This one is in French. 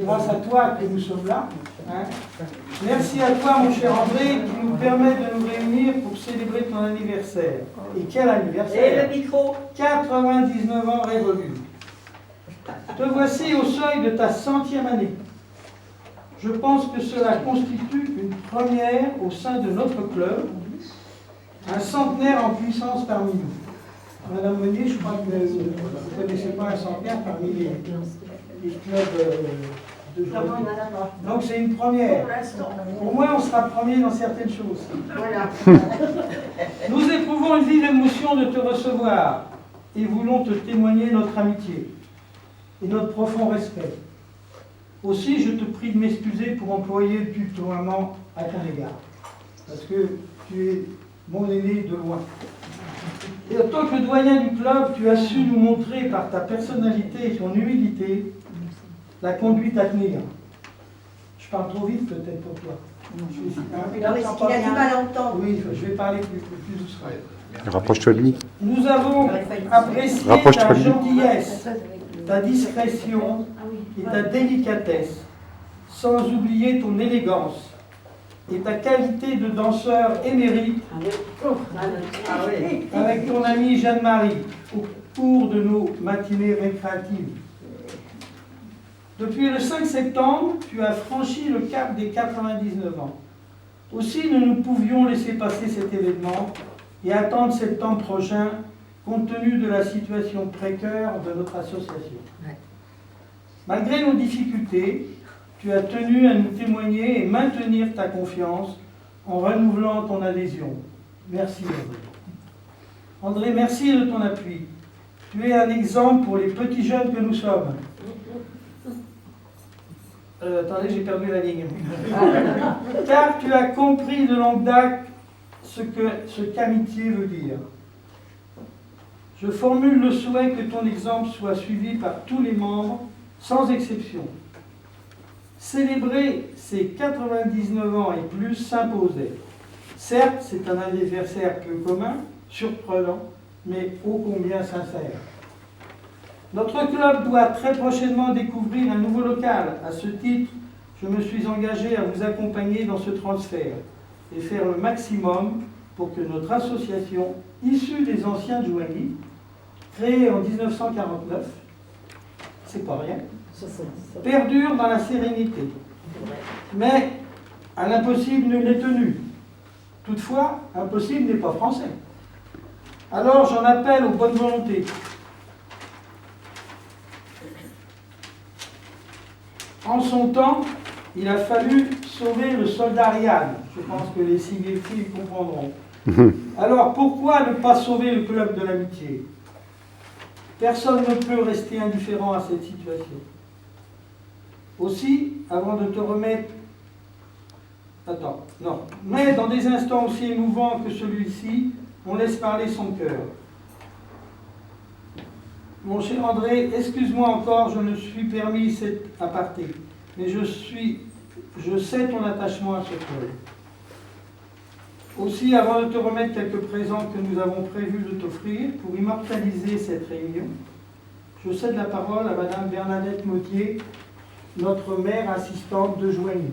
grâce à toi que nous sommes là. Hein. Merci à toi, mon cher André, qui nous permet de nous réunir pour célébrer ton anniversaire. Et quel anniversaire! Et le micro! 99 ans révolus. Te voici au seuil de ta 100e année. Je pense que cela constitue une première au sein de notre club, un centenaire en puissance parmi nous. Madame Meunier, je crois que vous ne connaissez pas un centenaire parmi les clubs d'aujourd'hui. Donc c'est une première. Au moins on sera premier dans certaines choses. Voilà. Nous éprouvons une vive émotion de te recevoir et voulons te témoigner notre amitié et notre profond respect. Aussi, je te prie de m'excuser pour employer le tutoiement à ton égard, parce que tu es mon aîné de loin. Et en tant que doyen du club, tu as su nous montrer par ta personnalité et ton humilité la conduite à tenir. Je parle trop vite peut-être pour toi. Non, mais c'est qu'il a du mal à entendre. Oui, je vais parler plus doucement. Rapproche-toi de lui. Nous avons apprécié ta gentillesse, ta discrétion et ta délicatesse, sans oublier ton élégance et ta qualité de danseur émérite avec ton amie Jeanne-Marie au cours de nos matinées récréatives. Depuis le 5 septembre, tu as franchi le cap des 99 ans. Aussi, nous ne pouvions laisser passer cet événement et attendre septembre prochain, compte tenu de la situation précaire de notre association. Malgré nos difficultés, tu as tenu à nous témoigner et maintenir ta confiance en renouvelant ton adhésion. Merci André. André, merci de ton appui. Tu es un exemple pour les petits jeunes que nous sommes. Attendez, j'ai perdu la ligne. Car tu as compris de longue date ce qu'amitié veut dire. Je formule le souhait que ton exemple soit suivi par tous les membres, sans exception. Célébrer ces 99 ans et plus s'imposait. Certes, c'est un anniversaire peu commun, surprenant, mais ô combien sincère. Notre club doit très prochainement découvrir un nouveau local. À ce titre, je me suis engagé à vous accompagner dans ce transfert et faire le maximum pour que notre association, issue des anciens de Joigny, créée en 1949, c'est pas rien, perdure dans la sérénité. Mais à l'impossible nul n'est tenu. Toutefois, impossible n'est pas français. Alors j'en appelle aux bonnes volontés. En son temps, il a fallu sauver le soldat Ryan. Je pense que les cinéphiles comprendront. Alors pourquoi ne pas sauver le club de l'amitié? Personne ne peut rester indifférent à cette situation. Aussi, avant de te remettre... Attends, non. Mais dans des instants aussi émouvants que celui-ci, on laisse parler son cœur. Mon cher André, excuse-moi encore, je me suis permis cet aparté, mais je sais ton attachement à ce club. Aussi, avant de te remettre quelques présents que nous avons prévu de t'offrir pour immortaliser cette réunion, je cède la parole à Madame Bernadette Mautier, notre maire assistante de Joigny.